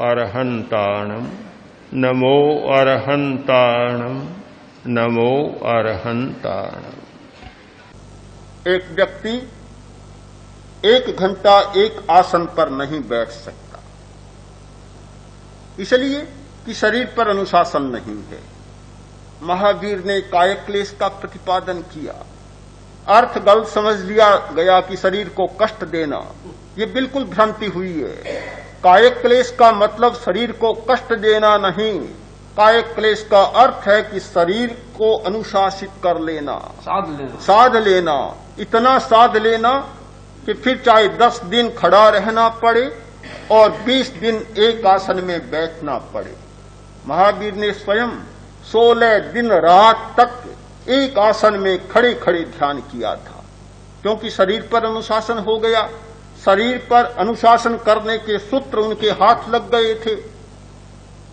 अरहंताणम नमो अरहंताणम नमो अरहंताणम। एक व्यक्ति 1 घंटा एक आसन पर नहीं बैठ सकता, इसलिए कि शरीर पर अनुशासन नहीं है। महावीर ने कायिक क्लेश का प्रतिपादन किया। अर्थ गलत समझ लिया गया कि शरीर को कष्ट देना, ये बिल्कुल भ्रांति हुई है। कायिक क्लेश का मतलब शरीर को कष्ट देना नहीं। कायिक क्लेश का अर्थ है कि शरीर को अनुशासित कर लेना, साध लेना, इतना साध लेना कि फिर चाहे 10 दिन खड़ा रहना पड़े और 20 दिन एक आसन में बैठना पड़े। महावीर ने स्वयं 16 दिन रात तक एक आसन में खड़े खड़े ध्यान किया था, क्योंकि शरीर पर अनुशासन हो गया। शरीर पर अनुशासन करने के सूत्र उनके हाथ लग गए थे।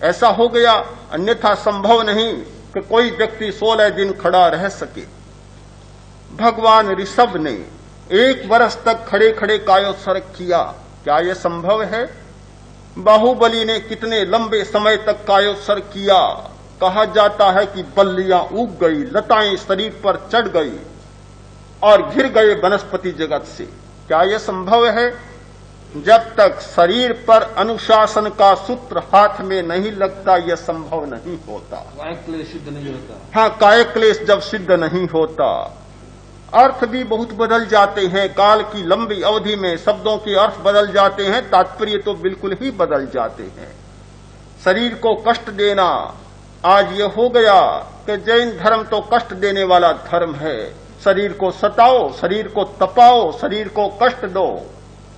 ऐसा हो गया, अन्यथा संभव नहीं कि कोई व्यक्ति 16 दिन खड़ा रह सके। भगवान ऋषभ ने 1 वर्ष तक खड़े खड़े कायोत्सर्ग किया, क्या यह संभव है? बाहुबली ने कितने लंबे समय तक कायोत्सर्ग किया। कहा जाता है कि बल्लियां उग गई, लताएं शरीर पर चढ़ गई और घिर गए वनस्पति जगत से। क्या यह संभव है? जब तक शरीर पर अनुशासन का सूत्र हाथ में नहीं लगता, यह संभव नहीं होता। कायिक क्लेश सिद्ध नहीं होता। हाँ, कायिक क्लेश जब सिद्ध नहीं होता, अर्थ भी बहुत बदल जाते हैं। काल की लंबी अवधि में शब्दों के अर्थ बदल जाते हैं, तात्पर्य तो बिल्कुल ही बदल जाते हैं। शरीर को कष्ट देना, आज ये हो गया कि जैन धर्म तो कष्ट देने वाला धर्म है। शरीर को सताओ, शरीर को तपाओ, शरीर को कष्ट दो,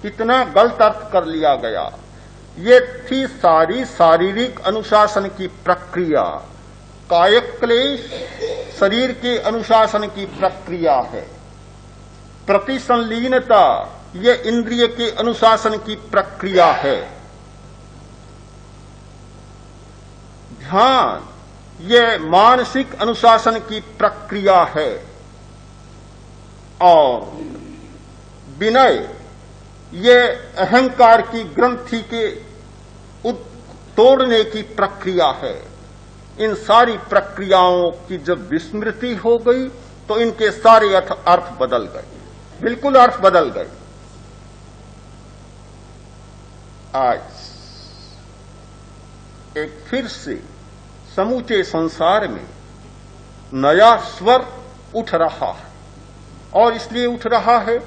कितना गलत अर्थ कर लिया गया। ये थी सारी शारीरिक अनुशासन की प्रक्रिया। कायिक क्लेश शरीर के अनुशासन की प्रक्रिया है। प्रतिसंलीनता ये इंद्रिय के अनुशासन की प्रक्रिया है। ध्यान ये मानसिक अनुशासन की प्रक्रिया है। और विनय ये अहंकार की ग्रंथि के तोड़ने की प्रक्रिया है। इन सारी प्रक्रियाओं की जब विस्मृति हो गई तो इनके सारे अर्थ बदल गए, बिल्कुल अर्थ बदल गए। आज एक फिर से समूचे संसार में नया स्वर उठ रहा है, और इसलिए उठ रहा है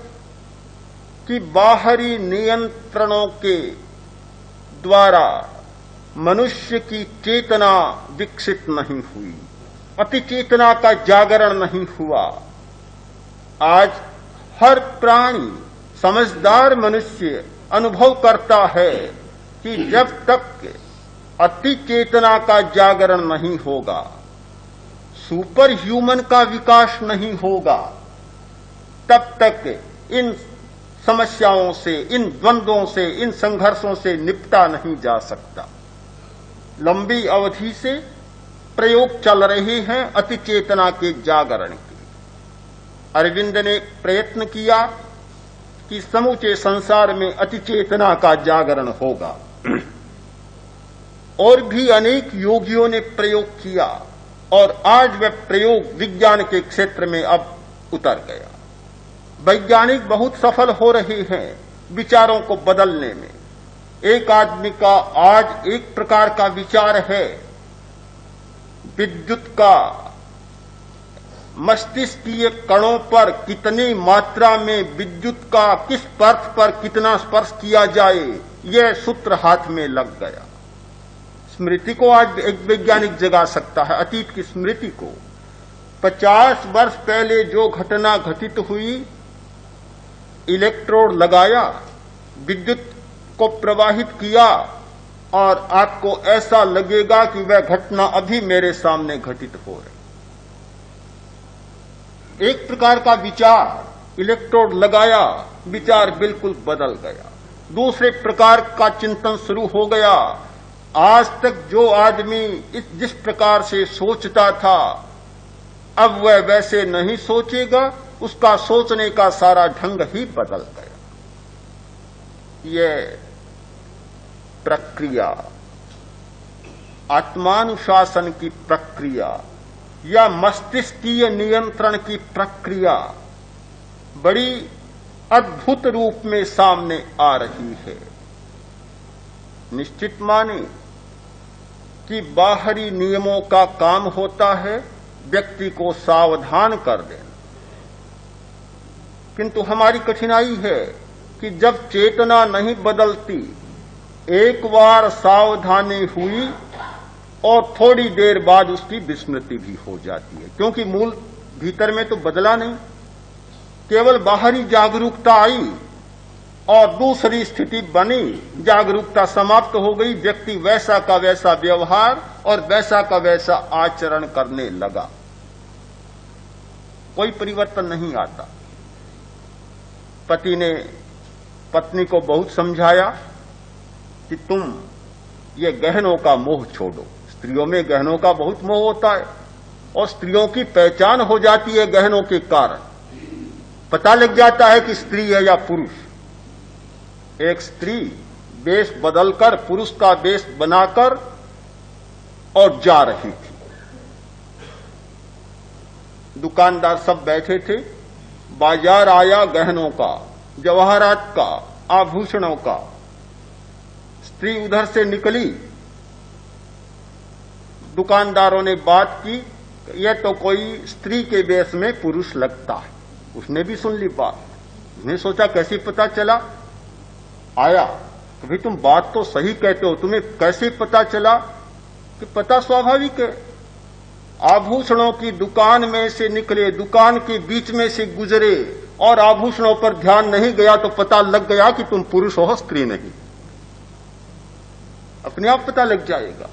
कि बाहरी नियंत्रणों के द्वारा मनुष्य की चेतना विकसित नहीं हुई, अति चेतना का जागरण नहीं हुआ। आज हर प्राणी, समझदार मनुष्य अनुभव करता है कि जब तक अति चेतना का जागरण नहीं होगा, सुपर ह्यूमन का विकास नहीं होगा, तब तक इन समस्याओं से, इन द्वंद्वों से, इन संघर्षों से निपटा नहीं जा सकता। लंबी अवधि से प्रयोग चल रहे हैं अति चेतना के जागरण के। अरविंद ने प्रयत्न किया कि समूचे संसार में अति चेतना का जागरण होगा। और भी अनेक योगियों ने प्रयोग किया, और आज वह प्रयोग विज्ञान के क्षेत्र में अब उतर गया। वैज्ञानिक बहुत सफल हो रहे हैं विचारों को बदलने में। एक आदमी का आज एक प्रकार का विचार है, विद्युत का मस्तिष्कीय कणों पर कितनी मात्रा में विद्युत का किस पर्थ पर कितना स्पर्श किया जाए, यह सूत्र हाथ में लग गया। स्मृति को आज एक वैज्ञानिक जगा सकता है, अतीत की स्मृति को। 50 वर्ष पहले जो घटना घटित हुई, इलेक्ट्रोड लगाया, विद्युत को प्रवाहित किया, और आपको ऐसा लगेगा कि वह घटना अभी मेरे सामने घटित हो रही। एक प्रकार का विचार, इलेक्ट्रोड लगाया, विचार बिल्कुल बदल गया। दूसरे प्रकार का चिंतन शुरू हो गया। आज तक जो आदमी जिस प्रकार से सोचता था, अब वह वैसे नहीं सोचेगा, उसका सोचने का सारा ढंग ही बदल गया। ये प्रक्रिया, आत्मानुशासन की प्रक्रिया या मस्तिष्कीय नियंत्रण की प्रक्रिया बड़ी अद्भुत रूप में सामने आ रही है। निश्चित माने कि बाहरी नियमों का काम होता है व्यक्ति को सावधान कर देना, किंतु हमारी कठिनाई है कि जब चेतना नहीं बदलती, एक बार सावधानी हुई और थोड़ी देर बाद उसकी विस्मृति भी हो जाती है, क्योंकि मूल भीतर में तो बदला नहीं, केवल बाहरी जागरूकता आई और दूसरी स्थिति बनी, जागरूकता समाप्त हो गई, व्यक्ति वैसा का वैसा व्यवहार और वैसा का वैसा आचरण करने लगा, कोई परिवर्तन नहीं आता। पति ने पत्नी को बहुत समझाया कि तुम ये गहनों का मोह छोड़ो। स्त्रियों में गहनों का बहुत मोह होता है और स्त्रियों की पहचान हो जाती है गहनों के कारण, पता लग जाता है कि स्त्री है या पुरुष। एक स्त्री वेश बदलकर पुरुष का वेश बनाकर और जा रही थी। दुकानदार सब बैठे थे, बाजार आया गहनों का, जवाहरात का, आभूषणों का। स्त्री उधर से निकली, दुकानदारों ने बात की, यह तो कोई स्त्री के वेश में पुरुष लगता है। उसने भी सुन ली बात, उसने सोचा कैसे पता चला। आया कि भाई तुम बात तो सही कहते हो, तुम्हें कैसे पता चला? कि पता स्वाभाविक है, आभूषणों की दुकान में से निकले, दुकान के बीच में से गुजरे और आभूषणों पर ध्यान नहीं गया तो पता लग गया कि तुम पुरुष हो, स्त्री नहीं, अपने आप पता लग जाएगा।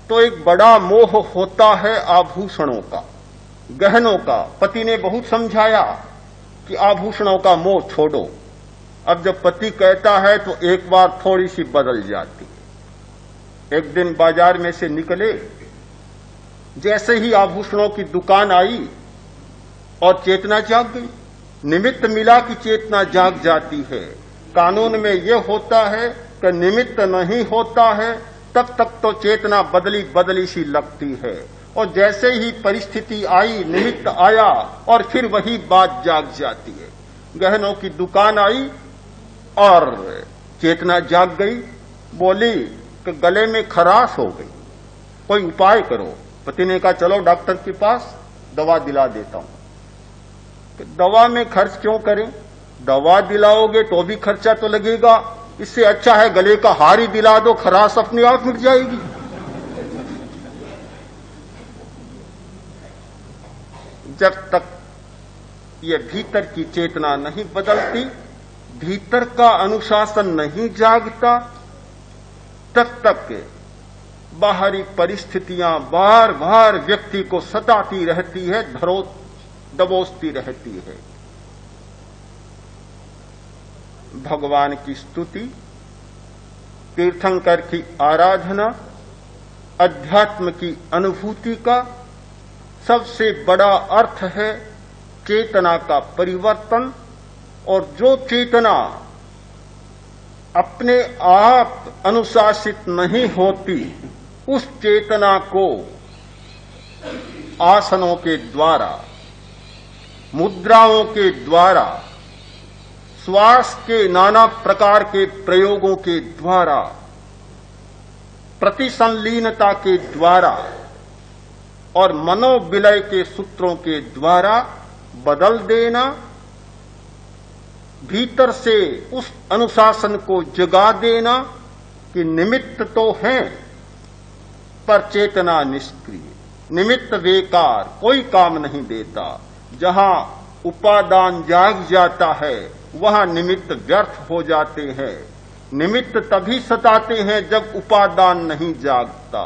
तो एक बड़ा मोह होता है आभूषणों का, गहनों का। पति ने बहुत समझाया कि आभूषणों का मोह छोड़ो। अब जब पति कहता है तो एक बार थोड़ी सी बदल जाती है। एक दिन बाजार में से निकले, जैसे ही आभूषणों की दुकान आई और चेतना जाग गई, निमित्त मिला कि चेतना जाग जाती है। कानून में यह होता है कि निमित्त नहीं होता है तब तक तो चेतना बदली बदली सी लगती है, और जैसे ही परिस्थिति आई, निमित्त आया और फिर वही बात जाग जाती है। गहनों की दुकान आई और चेतना जाग गई, बोली कि गले में खराश हो गई, कोई उपाय करो। पति ने कहा चलो डॉक्टर के पास, दवा दिला देता हूं। कि दवा में खर्च क्यों करें, दवा दिलाओगे तो भी खर्चा तो लगेगा, इससे अच्छा है गले का हार ही दिला दो, खराश अपने आप मिट जाएगी। जब तक ये भीतर की चेतना नहीं बदलती, भीतर का अनुशासन नहीं जागता, तब तक बाहरी परिस्थितियां बार बार व्यक्ति को सताती रहती है, दबोचती रहती है। भगवान की स्तुति, तीर्थंकर की आराधना, अध्यात्म की अनुभूति का सबसे बड़ा अर्थ है चेतना का परिवर्तन। और जो चेतना अपने आप अनुशासित नहीं होती, उस चेतना को आसनों के द्वारा, मुद्राओं के द्वारा, श्वास के नाना प्रकार के प्रयोगों के द्वारा, प्रतिसंलीनता के द्वारा और मनोविलय के सूत्रों के द्वारा बदल देना, भीतर से उस अनुशासन को जगा देना कि निमित्त तो हैं पर चेतना निष्क्रिय, निमित्त बेकार, कोई काम नहीं देता। जहां उपादान जाग जाता है वहां निमित्त व्यर्थ हो जाते हैं। निमित्त तभी सताते हैं जब उपादान नहीं जागता।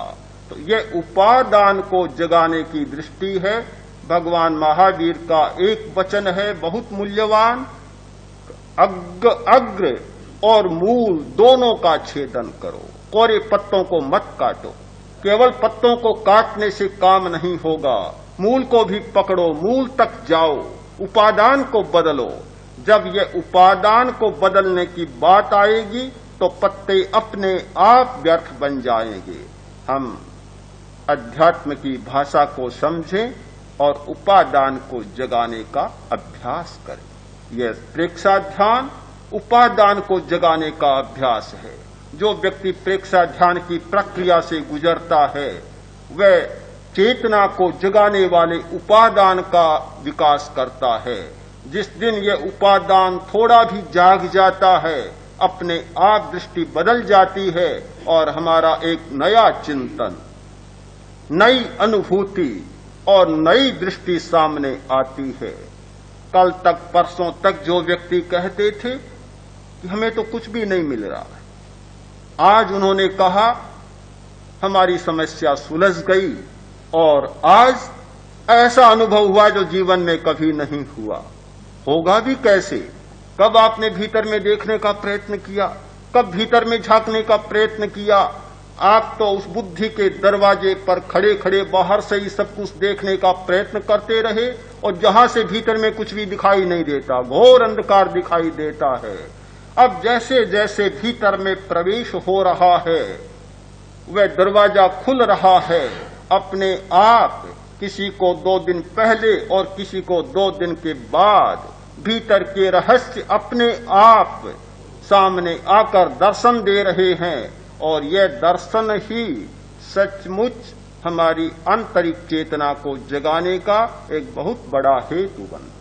तो यह उपादान को जगाने की दृष्टि है। भगवान महावीर का एक वचन है बहुत मूल्यवान, अग्र और मूल दोनों का छेदन करो, कोरे पत्तों को मत काटो। केवल पत्तों को काटने से काम नहीं होगा, मूल को भी पकड़ो, मूल तक जाओ, उपादान को बदलो। जब ये उपादान को बदलने की बात आएगी तो पत्ते अपने आप व्यर्थ बन जाएंगे। हम अध्यात्म की भाषा को समझें और उपादान को जगाने का अभ्यास करें। यह प्रेक्षा ध्यान उपादान को जगाने का अभ्यास है। जो व्यक्ति प्रेक्षा ध्यान की प्रक्रिया से गुजरता है वह चेतना को जगाने वाले उपादान का विकास करता है। जिस दिन यह उपादान थोड़ा भी जाग जाता है, अपने आप दृष्टि बदल जाती है और हमारा एक नया चिंतन, नई अनुभूति और नई दृष्टि सामने आती है। कल तक परसों तक जो व्यक्ति कहते थे कि हमें तो कुछ भी नहीं मिल रहा है, आज उन्होंने कहा हमारी समस्या सुलझ गई और आज ऐसा अनुभव हुआ जो जीवन में कभी नहीं हुआ। होगा भी कैसे? कब आपने भीतर में देखने का प्रयत्न किया? कब भीतर में झांकने का प्रयत्न किया? आप तो उस बुद्धि के दरवाजे पर खड़े खड़े बाहर से ही सब कुछ देखने का प्रयत्न करते रहे और जहां से भीतर में कुछ भी दिखाई नहीं देता, घोर अंधकार दिखाई देता है। अब जैसे जैसे भीतर में प्रवेश हो रहा है वह दरवाजा खुल रहा है अपने आप। किसी को 2 दिन पहले और किसी को 2 दिन के बाद भीतर के रहस्य अपने आप सामने आकर दर्शन दे रहे हैं और यह दर्शन ही सचमुच हमारी आंतरिक चेतना को जगाने का एक बहुत बड़ा हेतु बनता है।